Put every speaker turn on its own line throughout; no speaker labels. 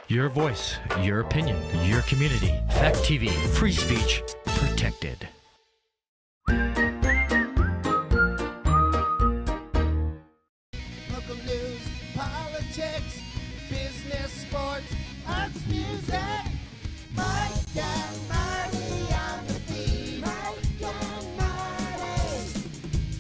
Your voice, your opinion, your community. Fact TV, free speech, protected.
Local news, politics, business, sports, arts, music. Mike and Marty on the beat. Mike and Marty.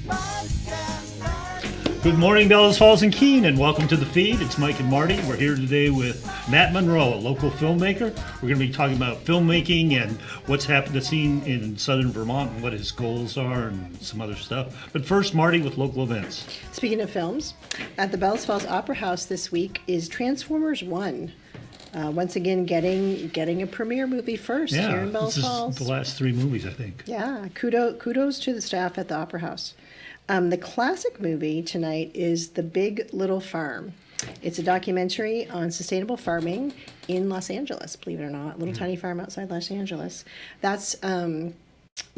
Mike and Marty.
Good morning, Bellows Falls and Keene, and welcome to the feed. It's Mike and Marty. We're here today with Matt Munroe, a local filmmaker. We're going to be talking about filmmaking and what's happened to scene in southern Vermont and what his goals are and some other stuff. But first, Marty with local events.
Speaking of films, at the Bellows Falls Opera House this week is Transformers 1. Once again, getting a premiere movie first here in Bellows Falls.
The last three movies, I think.
Yeah, kudos to the staff at the Opera House. The classic movie tonight is The Big Little Farm. It's a documentary on sustainable farming in Los Angeles, believe it or not. Little tiny farm outside Los Angeles. That's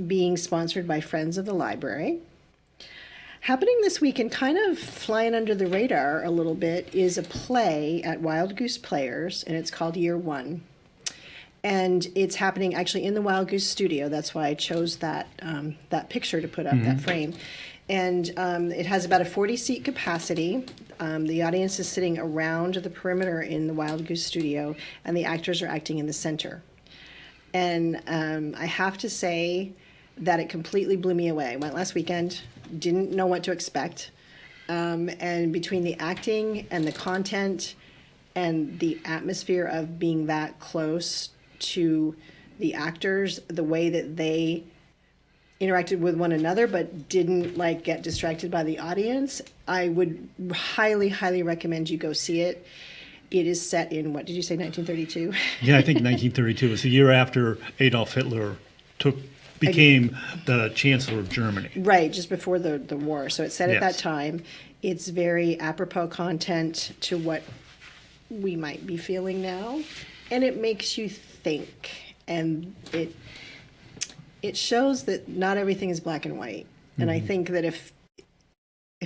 being sponsored by Friends of the Library. Happening this week and kind of flying under the radar a little bit is a play at Wild Goose Players, and it's called Year One. And it's happening actually in the Wild Goose studio. That's why I chose that picture to put up, that frame. And it has about a 40-seat capacity. The audience is sitting around the perimeter in the Wild Goose studio, and the actors are acting in the center. And I have to say that it completely blew me away. I went last weekend, didn't know what to expect. And between the acting and the content and the atmosphere of being that close to the actors, the way that they interacted with one another but didn't get distracted by the audience, I would highly recommend you go see it. It is set in, what did you say, 1932?
Yeah, I think 1932 was the year after Adolf Hitler became the Chancellor of Germany.
Right, just before the war. So it's set at
Yes.
that time. It's very apropos content to what we might be feeling now. And it makes you think. And it shows that not everything is black and white. And I think that if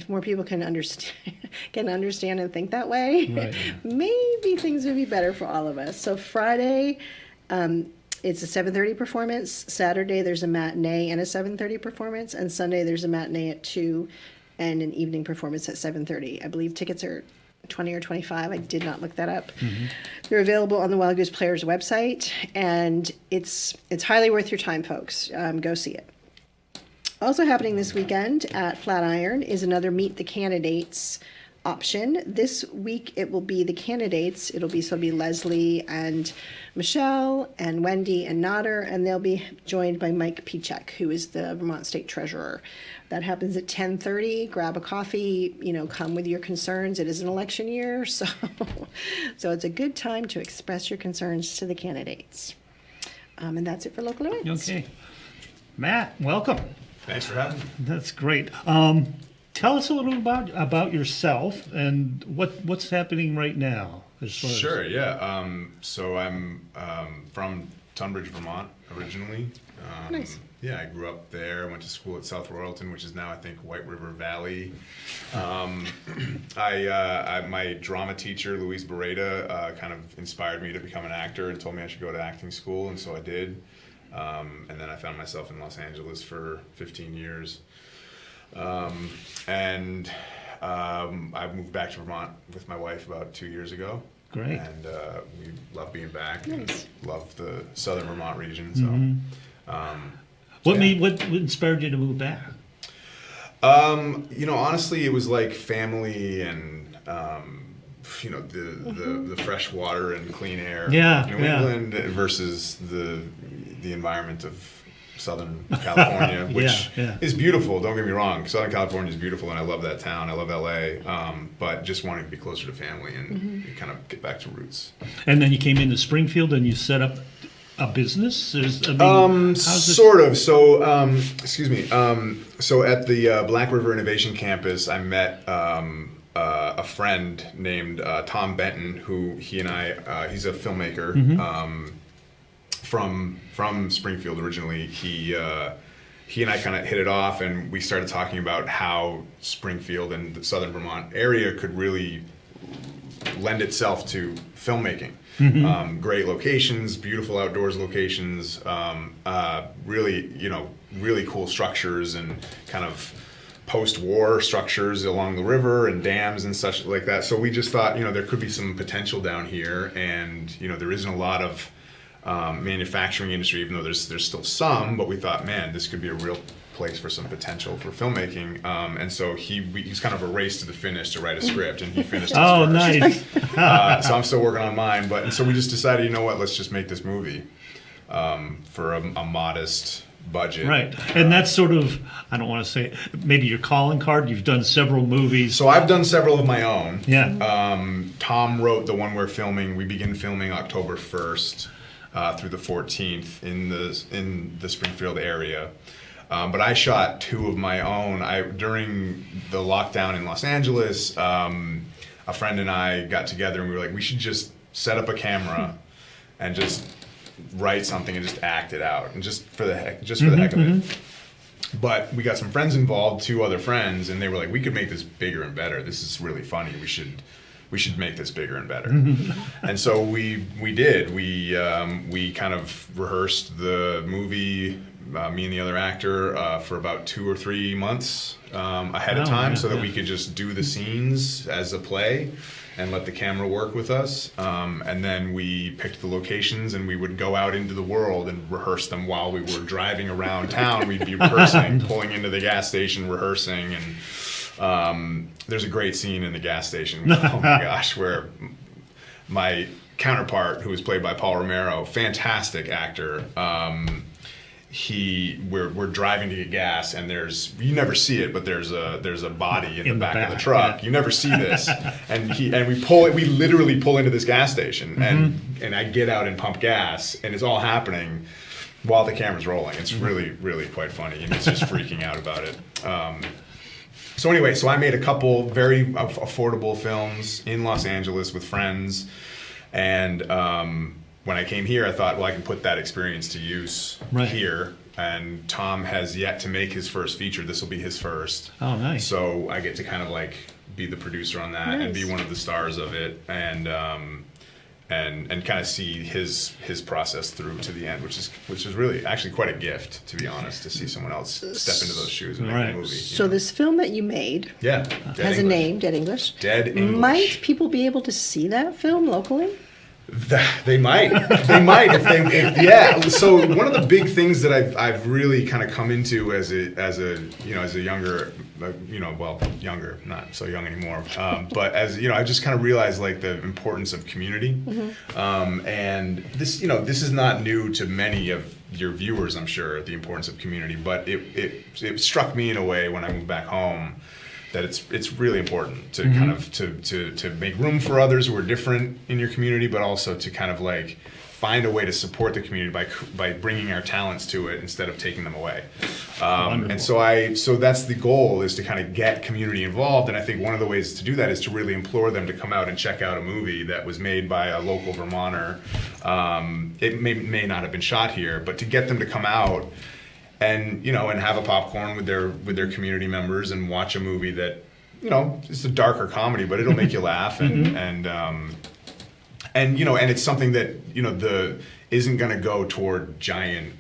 more people can understand and think that way,
Right.
maybe things would be better for all of us. So Friday, it's a 7:30 performance. Saturday, there's a matinee and a 7:30 performance. And Sunday, there's a matinee at 2 and an evening performance at 7:30. I believe tickets are $20 or $25. I did not look that up. They're available on the Wild Goose Players website, and it's highly worth your time, folks. Go see it. Also happening this weekend at Flatiron is another Meet the Candidates option. This week it will be the candidates. It'll be Leslie and Michelle and Wendy and Nader, and they'll be joined by Mike Pichek, who is the Vermont State Treasurer. That happens at 10:30. Grab a coffee, come with your concerns. It is an election year, so it's a good time to express your concerns to the candidates. And that's it for local events.
Okay. Matt, welcome.
Thanks for having me.
That's great. Tell us a little about yourself and what's happening right now.
Sure, yeah. So I'm from Tunbridge, Vermont, originally.
Nice.
Yeah, I grew up there. Went to school at South Royalton, which is now, I think, White River Valley. My drama teacher, Louise Beretta, kind of inspired me to become an actor and told me I should go to acting school, and so I did. And then I found myself in Los Angeles for 15 years. I moved back to Vermont with my wife about 2 years ago.
Great.
And we love being back.
Nice.
And love the southern Vermont region. So,
What inspired you to move back?
honestly, it was like family and the fresh water and clean air.
Yeah,
New England versus the environment of Southern California, which is beautiful. Don't get me wrong. Southern California is beautiful, and I love that town. I love LA, but just wanting to be closer to family and kind of get back to roots.
And then you came into Springfield and you set up a business?
Sort of. So, excuse me. So at the Black River Innovation Campus, I met a friend named Tom Benton, who he's a filmmaker from Springfield originally. He and I kind of hit it off, and we started talking about how Springfield and the southern Vermont area could really lend itself to filmmaking. Great locations, beautiful outdoors locations, really, really cool structures and kind of post-war structures along the river and dams and such like that. So we just thought, there could be some potential down here, and there isn't a lot of manufacturing industry, even though there's still some. But we thought, man, this could be a real place for some potential for filmmaking. And so he's kind of a race to the finish to write a script, and he finished his first.
Nice.
So I'm still working on mine, and so we just decided, you know what, let's just make this movie for a modest budget.
Right. And that's sort of, I don't want to say, maybe your calling card. You've done several movies.
So I've done several of my own.
Yeah.
Tom wrote the one we begin filming October 1st through the 14th in the Springfield area. But I shot two of my own. During the lockdown in Los Angeles, a friend and I got together and we were like, we should just set up a camera and just write something and just act it out, and just for the heck of it. But we got some friends involved, two other friends, and they were like, we could make this bigger and better. This is really funny. We should make this bigger and better. And so we did. We kind of rehearsed the movie, me and the other actor, for about 2 or 3 months ahead of time, so that we could just do the scenes as a play and let the camera work with us. And then we picked the locations, and we would go out into the world and rehearse them while we were driving around town. We'd be rehearsing, pulling into the gas station, rehearsing. And there's a great scene in the gas station, oh my gosh, where my counterpart, who was played by Paul Romero, fantastic actor, we're driving to get gas, and you never see it, but there's a body in the back of the truck.
Yeah.
You never see this, and we literally pull into this gas station, and I get out and pump gas, and it's all happening while the camera's rolling. It's really, really quite funny, and he's just freaking out about it. So anyway, I made a couple very affordable films in Los Angeles with friends, and when I came here, I thought, well, I can put that experience to use here. And Tom has yet to make his first feature. This will be his first.
Oh, nice.
So I get to kind of like be the producer on that and be one of the stars of it, and kind of see his process through to the end, which is really actually quite a gift, to be honest, to see someone else step into those shoes and make a movie.
So this film that you made has a name, Dead English.
Dead English.
Might people be able to see that film locally?
They might. Yeah. So one of the big things that I've really kind of come into as a younger, younger, not so young anymore, but as I just kind of realized like the importance of community, and this is not new to many of your viewers, I'm sure, the importance of community, but it struck me in a way when I moved back home that it's really important to kind of to make room for others who are different in your community, but also to kind of like find a way to support the community by bringing our talents to it instead of taking them away. And so that's the goal, is to kind of get community involved. And I think one of the ways to do that is to really implore them to come out and check out a movie that was made by a local Vermonter. It may not have been shot here, but to get them to come out and and have a popcorn with their community members and watch a movie that it's a darker comedy, but it'll make you laugh, and it's something that isn't going to go toward giant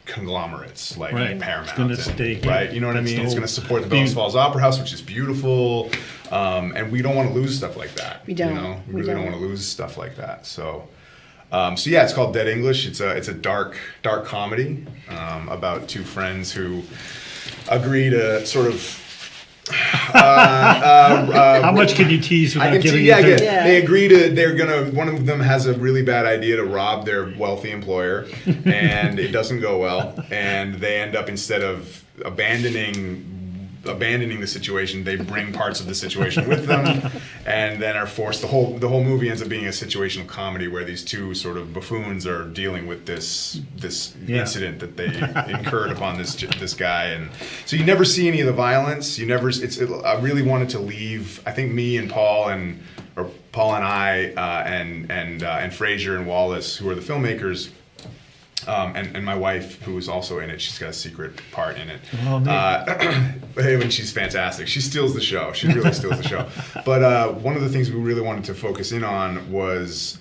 conglomerates like Paramount.
It's gonna stay here.
Right, you know what I mean? It's going to support the Bellows Falls Opera House, which is beautiful, and we don't want to lose stuff like that.
We don't.
We really don't want to lose stuff like that. So yeah, it's called Dead English. It's a dark comedy about two friends who agree to sort of.
How much can you tease without giving it?
They agree to. One of them has a really bad idea to rob their wealthy employer, and it doesn't go well. And they end up, instead of abandoning the situation, they bring parts of the situation with them, and then are forced. The whole movie ends up being a situational comedy where these two sort of buffoons are dealing with this incident that they incurred upon this guy, and so you never see any of the violence. I really wanted to leave. I think me and Paul and I and Fraser and Wallace, who are the filmmakers, And my wife, who is also in it, she's got a secret part in it.
Oh,
And she's fantastic. She steals the show. She really steals the show. But one of the things we really wanted to focus in on was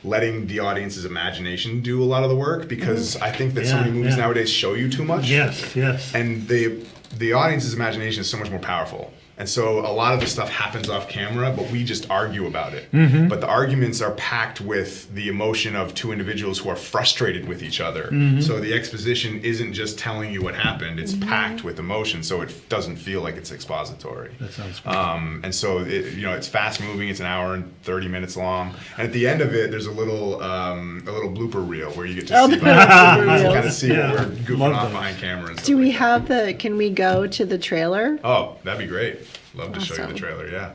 letting the audience's imagination do a lot of the work, because I think that so many movies nowadays show you too much.
Yes.
And the audience's imagination is so much more powerful. And so a lot of the stuff happens off camera, but we just argue about it. But the arguments are packed with the emotion of two individuals who are frustrated with each other. So the exposition isn't just telling you what happened, it's packed with emotion, so it doesn't feel like it's expository.
That sounds great.
And so it's fast moving, it's an hour and 30 minutes long. And at the end of it, there's a little blooper reel where you get to see kind of see what we're goofing off behind camera and stuff.
Do we have can we go to the trailer?
Oh, that'd be great. Love to show you the trailer, yeah.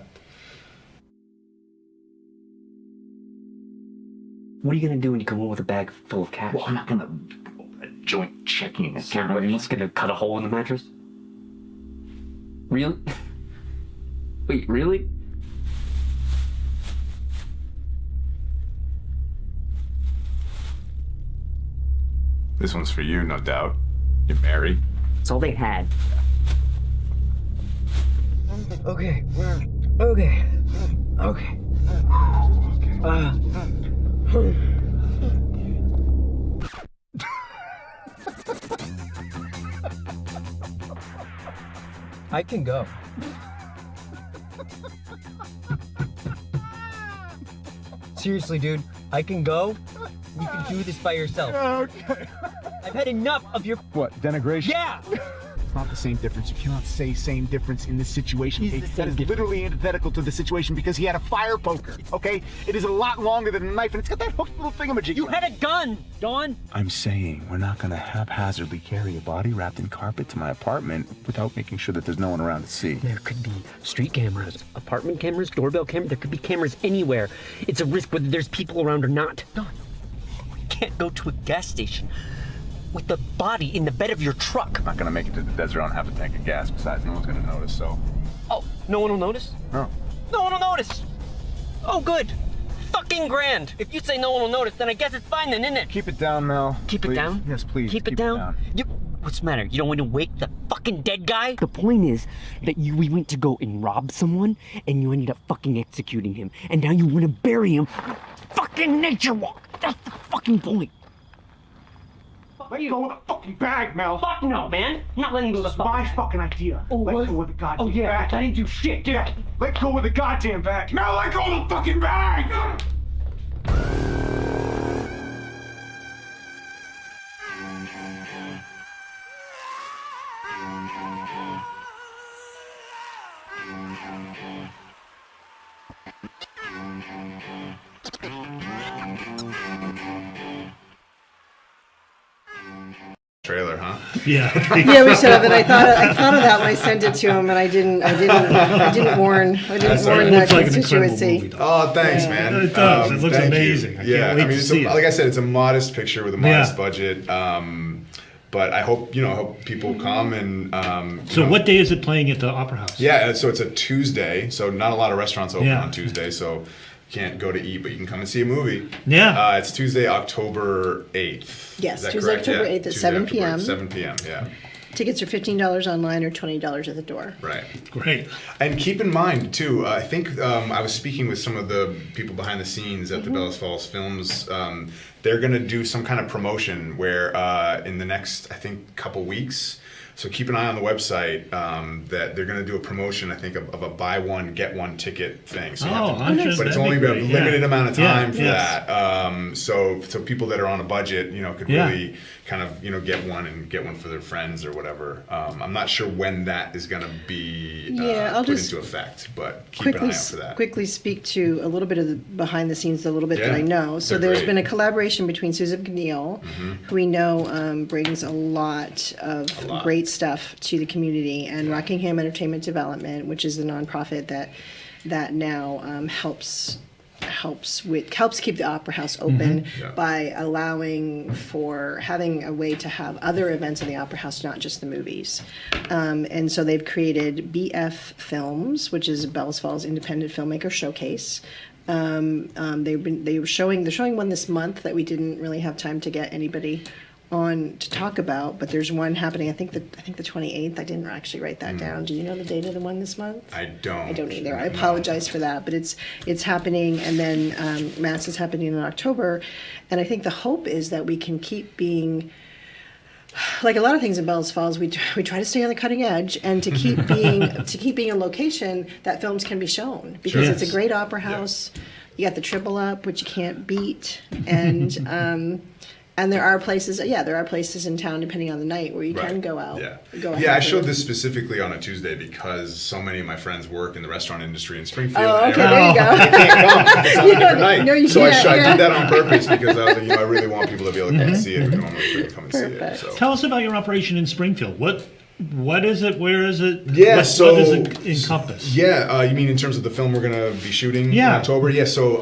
What are you gonna do when you come home with a bag full of cash?
Well, I'm not gonna joint checking account.
Are you just gonna cut a hole in the mattress? Really? Wait, really?
This one's for you, no doubt. You're married.
That's all they had.
Okay. Okay. I can go. Seriously, dude, I can go. You can do this by yourself.
Okay.
I've had enough of your...
What, denigration?
Yeah!
It's not the same difference. You cannot say same difference in this situation.
Is the
That
same
is
difference.
literally antithetical to the situation because he had a fire poker, okay? It is a lot longer than a knife, and it's got that hooked little thingamajig.
You had a gun, Dawn!
I'm saying we're not gonna haphazardly carry a body wrapped in carpet to my apartment without making sure that there's no one around to see.
There could be street cameras, apartment cameras, doorbell cameras. There could be cameras anywhere. It's a risk whether there's people around or not.
Dawn, we can't go to a gas station with the body in the bed of your truck.
I'm not gonna make it to the desert on half a tank of gas. Besides, no one's gonna notice, so.
Oh, no one will notice?
No.
No one will notice! Oh, good. Fucking grand. If you say no one will notice, then I guess it's fine then, isn't it?
Keep it down, Mel.
Keep it
Please.
down?
Yes, please.
Keep it down?
What's the matter? You don't want to wake the fucking dead guy?
The point is that we went to go and rob someone, and you ended up fucking executing him. And now you want to bury him. Fucking nature walk. That's the fucking point.
Let go of the fucking bag, Mel.
Fuck no, man. I'm not letting go of the
It's my fucking idea. Let go of the goddamn bag.
I didn't do shit, did I?
Let go of the goddamn bag. Mel, let go of the fucking bag!
Trailer, huh?
Yeah.
Yeah, we should have. And I thought of that when I sent it to him, and I didn't warn
It
the
looks like an incredible
constituency.
movie.
Oh, thanks, man.
It does. It looks
thank you.
amazing. I
Yeah,
can't wait to
it's
see it.
like I said, it's a modest picture with a modest
Yeah.
budget. But I hope people come and.
So what day is it playing at the Opera House?
Yeah, so it's a Tuesday, so not a lot of restaurants open
Yeah.
on Tuesday, so can't go to eat, but you can come and see a movie.
Yeah.
It's Tuesday, October 8th.
Yes,
Is that
Tuesday,
correct?
October
Yeah,
8th at
Tuesday,
7
October
p.m.
7 p.m., yeah.
Tickets are $15 online or $20 at the door.
Right.
Great.
And keep in mind, too, I think I was speaking with some of the people behind the scenes at the Bellows Falls Films. They're going to do some kind of promotion where in the next, I think, couple weeks. So keep an eye on the website that they're going to do a promotion, I think, of a buy one, get one ticket thing. So you have to,
I'm sure
but it's
that'd
only
be
a
great.
limited
Yeah.
amount of
Yeah,
time for
yes.
that. So people that are on a budget, could
Yeah.
really kind of, get one and get one for their friends or whatever. I'm not sure when that is going to be
I'll
put
just
into effect, but keep an eye out for that.
quickly speak to a little bit of the behind the scenes, a little bit that
Yeah,
I know. So
they're
there's
great.
been a collaboration between Susan McNeil, who we know brings a lot of great stuff to the community, and Rockingham Entertainment Development, which is the nonprofit that now helps keep the Opera House open
Yeah.
by allowing for having a way to have other events in the Opera House, not just the movies. And so they've created BF Films, which is Bellows Falls Independent Filmmaker Showcase. They're showing one this month that we didn't really have time to get anybody on to talk about, but there's one happening. I think the 28th. I didn't actually write that down. Do you know the date of the one this month?
I don't.
I don't either. I apologize for that, but it's happening, and then Matt's is happening in October, and I think the hope is that we can keep being. Like a lot of things in Bellows Falls, we try to stay on the cutting edge and to keep being a location that films can be shown, because
Sure.
it's a great opera house. You got the triple up, which you can't beat, and there are places in town, depending on the night, where you can go out.
Yeah, I showed this specifically on a Tuesday because so many of my friends work in the restaurant industry in Springfield.
Oh, okay,
and
there you go.
They can't come. It's on a different night.
No, you
so I
can't,
did that on purpose because I was like, I really want people to be able to come and see it. We normally couldn't come and see it.
Perfect.
So.
Tell us about your operation in Springfield. What is it? Where is it?
Yeah,
what does it encompass?
Yeah, you mean in terms of the film we're going to be shooting in October? Yeah, so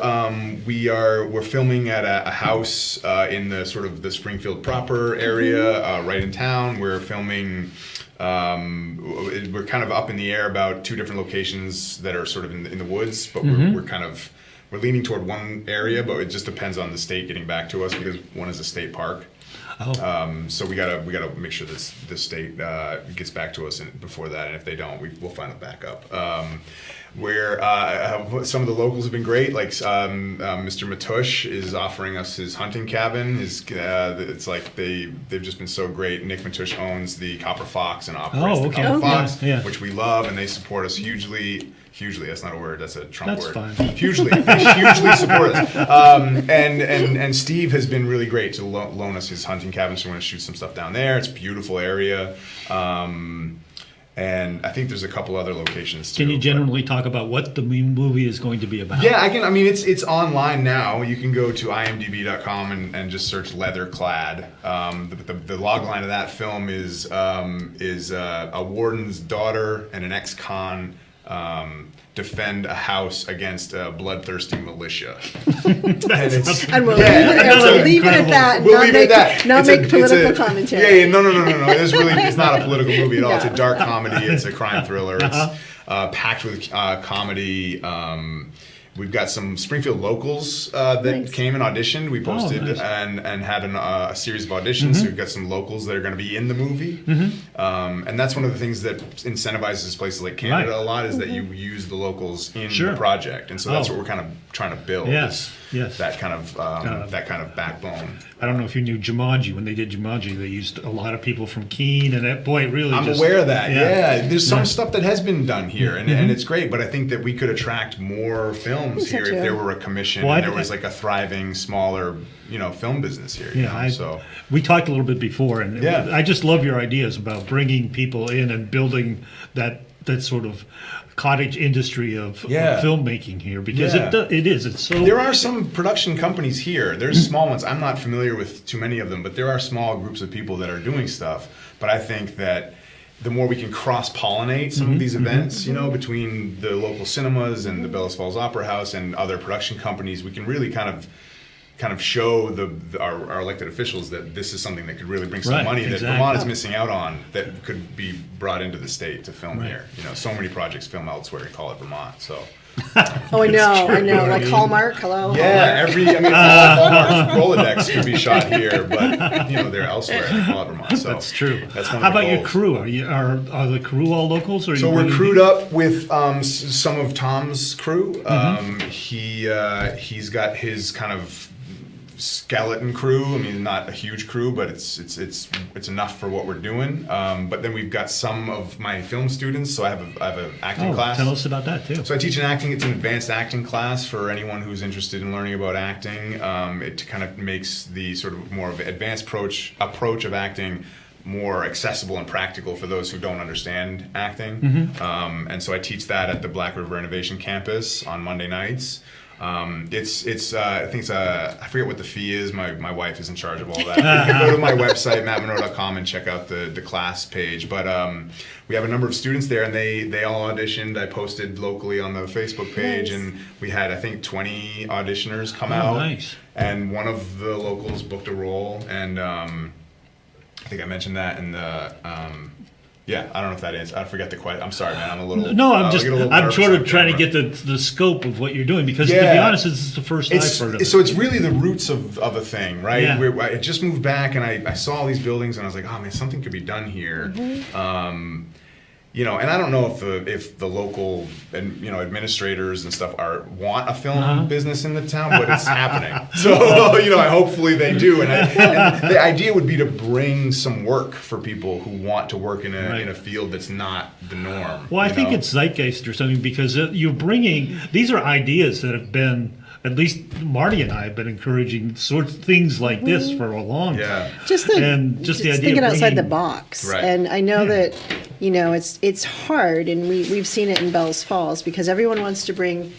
we're filming at a house in the sort of the Springfield proper area, right in town. We're filming. We're kind of up in the air about 2 different locations that are sort of in the woods, but we're leaning toward one area, but it just depends on the state getting back to us because one is a state park. So we gotta make sure this state gets back to us before that, and if they don't, we'll find a backup. Where some of the locals have been great, like Mr. Matush is offering us his hunting cabin. It's like they've just been so great. Nick Matush owns the Copper Fox and operates the Copper Fox, which we love, and they support us hugely. Hugely, that's not a word, that's a Trump word.
That's fine.
Hugely, they hugely support us. And Steve has been really great to loan us his hunting cabin, so we're going to shoot some stuff down there. It's a beautiful area. And I think there's a couple other locations too.
Can you generally talk about what the movie is going to be about?
Yeah, I can. I mean, it's online now. You can go to imdb.com and just search Leather Clad. The log line of that film is a warden's daughter and an ex-con defend a house against a bloodthirsty militia.
And we'll leave it at that.
We'll leave it at that.
Not make political commentary.
Yeah, no. It's not a political movie at all. It's a dark comedy. It's a crime thriller. It's packed with comedy. We've got some Springfield locals that came and auditioned. We posted and had a series of auditions. So we've got some locals that are going to be in the movie. And that's one of the things that incentivizes places like Canada a lot, is that you use the locals in the project. And so that's what we're kind of trying to build.
Yes.
That kind of backbone.
I don't know if you knew Jumanji. When they did Jumanji, they used a lot of people from Keene, and it really
I'm aware of that. Yeah. There's some stuff that has been done here, and it's great. But I think that we could attract more films here if there were a commission and there was like a thriving, smaller, film business here.
We talked a little bit before, and I just love your ideas about bringing people in and building that sort of cottage industry of filmmaking here, because it's so.
There are some production companies here. There's small ones. I'm not familiar with too many of them, but there are small groups of people that are doing stuff. But I think that the more we can cross-pollinate some of these events, between the local cinemas and the Bellows Falls Opera House and other production companies, we can really kind of show our elected officials that this is something that could really bring some money that Vermont is missing out on, that could be brought into the state to film here. So many projects film elsewhere and call it Vermont. So.
I know. Like Hallmark, hello.
Yeah, Hallmark's Rolodex could be shot here, but they're elsewhere in Vermont. So
that's true.
That's one
How
of the
about your
goals.
crew? Are the crew all locals? Or
So we're crewed up with some of Tom's crew. He's got his kind of skeleton crew. I mean, not a huge crew, but it's enough for what we're doing. But then we've got some of my film students. So I have an acting class.
Tell us about that too.
So I teach it's an advanced acting class for anyone who's interested in learning about acting. It kind of makes the sort of more of an advanced approach of acting more accessible and practical for those who don't understand acting. And so I teach that at the Black River Innovation Campus on Monday nights. I forget what the fee is. My wife is in charge of all that. You can go to my website, mattmunroe.com, and check out the class page. But we have a number of students there, and they all auditioned. I posted locally on the Facebook page, and we had, I think, 20 auditioners come out.
Nice.
And one of the locals booked a role, and I think I mentioned that in Yeah, I don't know if that is. I forget the question. I'm sorry, man. I'm a little.
No,
I get a little
I'm
nervous
sort
on
of trying to
camera.
get the scope of what you're doing because to be honest, this is the first I've heard of it.
So it's really the roots of a thing, right?
Yeah.
I just moved back and I saw all these buildings and I was like, oh man, something could be done here. You know, and I don't know if the local and administrators and stuff want a film business in the town, but it's happening. So hopefully they do. And the idea would be to bring some work for people who want to work in a field that's not the norm.
Well, I think it's zeitgeist or something because you're bringing these are ideas that have been. At least Marty and I have been encouraging sorts of things like this for a long time.
Just the idea thinking outside the box.
Right.
And I know that it's hard, and we've seen it in Bellows Falls because everyone wants to bring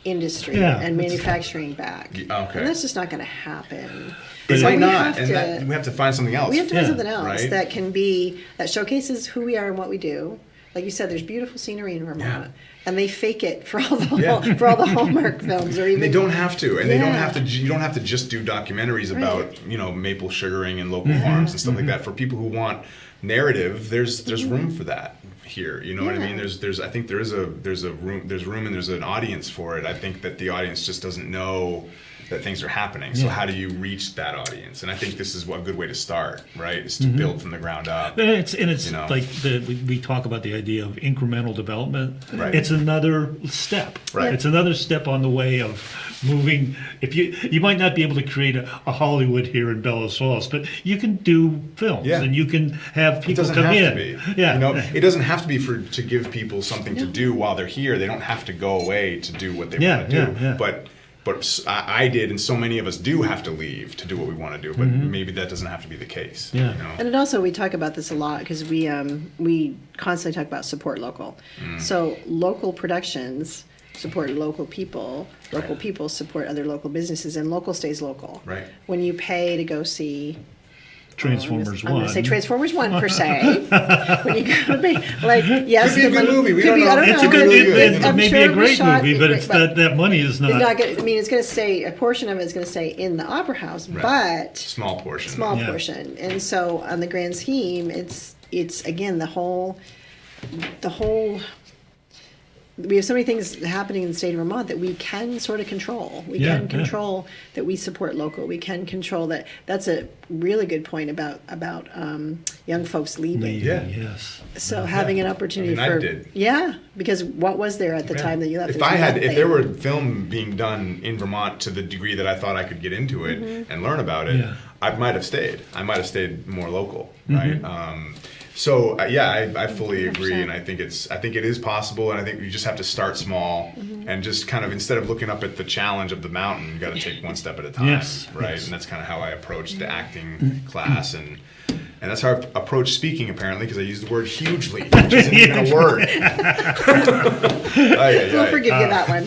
industry and manufacturing back.
Okay.
And that's just not going to happen.
It
So
might
we
not,
have
and we have to find something else.
We have to find something else
right?
that showcases who we are and what we do. Like you said, there's beautiful scenery in Vermont, and they fake it for all the Hallmark films, or even
they don't have to, and they don't have to. You don't have to just do documentaries about maple sugaring and local farms and stuff like that. For people who want narrative, there's room for that here. You know what I mean? There's I think there's room and there's an audience for it. I think that the audience just doesn't know that things are happening. So how do you reach that audience? And I think this is a good way to start, right? Is to build from the ground up.
And it's like we talk about the idea of incremental development.
Right.
It's another step.
Right.
It's another step on the way of moving. If you might not be able to create a Hollywood here in Bellows Falls, but you can do films and you can have people come in.
It doesn't have to be.
Yeah.
It doesn't have to be to give people something to do while they're here. They don't have to go away to do what they want to do.
Yeah.
But I did, and so many of us do have to leave to do what we want to do. But maybe that doesn't have to be the case.
Yeah.
And it also, we talk about this a lot because we constantly talk about support local. So local productions support local people. Local people support other local businesses, and local stays local.
Right.
When you pay to go see
Transformers
I'm going to say
1.
Transformers 1 per se. When you go to pay, yes,
Could be a good movie. We don't know.
I don't
It's
know.
a good.
It's-
It
I'm
may
sure
be a
it was
great
shot-
movie, but it's that money is
It's
not.
not gonna, I mean, it's going to stay. A portion of it is going to stay in the Opera House, but
Small portion.
small
Yeah.
portion. And so, on the grand scheme, it's again the whole. We have so many things happening in the state of Vermont that we can sort of control. We can control that we support local. We can control that. That's a really good point about young folks leaving.
Yeah.
Yes.
So having an opportunity
I
for
did.
because what was there at the time that you left?
If there were film being done in Vermont to the degree that I thought I could get into it and learn about it, I might have stayed. I might have stayed more local, right? I fully agree, and I think it is possible, and I think you just have to start small and just kind of, instead of looking up at the challenge of the mountain, you got to take one step at a time, right?
Yes.
And that's kind of how I approached the acting class, and that's how I approach speaking, apparently, because I use the word hugely, which isn't even a word.
We'll forgive you that one.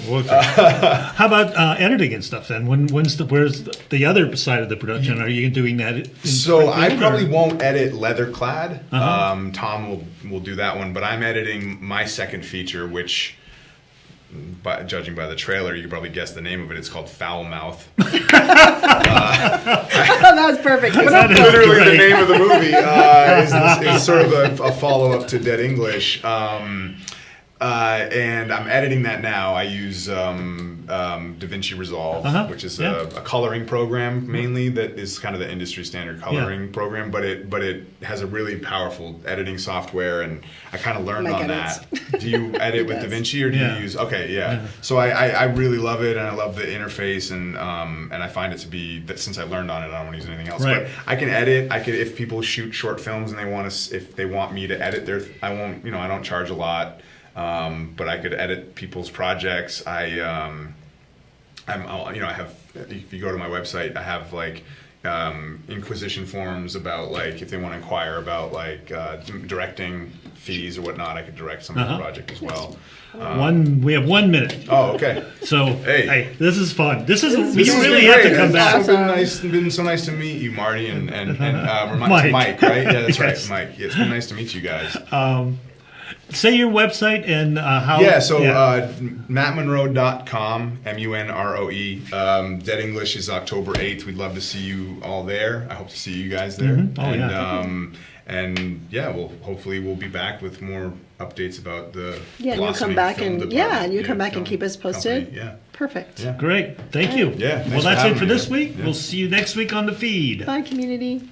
How about editing and stuff then? Where's the other side of the production? Are you doing that?
So I probably won't edit Leatherclad. Tom will do that one, but I'm editing my second feature, which, judging by the trailer, you can probably guess the name of it. It's called Foul Mouth.
That was perfect.
Literally, the name of the movie is sort of a follow-up to Dead English. And I'm editing that now. I use DaVinci Resolve, which is a coloring program mainly that is kind of the industry standard coloring program, but it has a really powerful editing software, and I kind of learned on that. Do you edit with DaVinci or do you use? Okay, yeah. So I really love it, and I love the interface, and I find it to be that since I learned on it, I don't want to use anything else.
Right.
But I can edit. If people shoot short films and if they want me to edit I don't charge a lot. But I could edit people's projects. I have, if you go to my website, I have inquisition forms about if they want to inquire about directing fees or whatnot, I could direct some of the project as well.
We have 1 minute.
Oh, okay.
So hey, this is fun. You
has
really
been
have
great.
to come back.
It's been so nice to meet you, Marty, and
Mike.
Mike, right? Yeah, that's
Yes.
right, Mike. Yeah, it's been nice to meet you guys.
Say your website and how.
Yeah, so mattmunroe.com, MUNROE. Dead English is October 8th. We'd love to see you all there. I hope to see you guys there.
Oh,
and yeah, hopefully we'll be back with more updates about the
And you'll come back and keep us posted.
Company. Yeah.
Perfect.
Yeah.
Great. Thank you.
Yeah, thanks
Well,
for
that's it
having
for
me.
this week.
Yeah.
We'll see you next week on the feed.
Bye, community.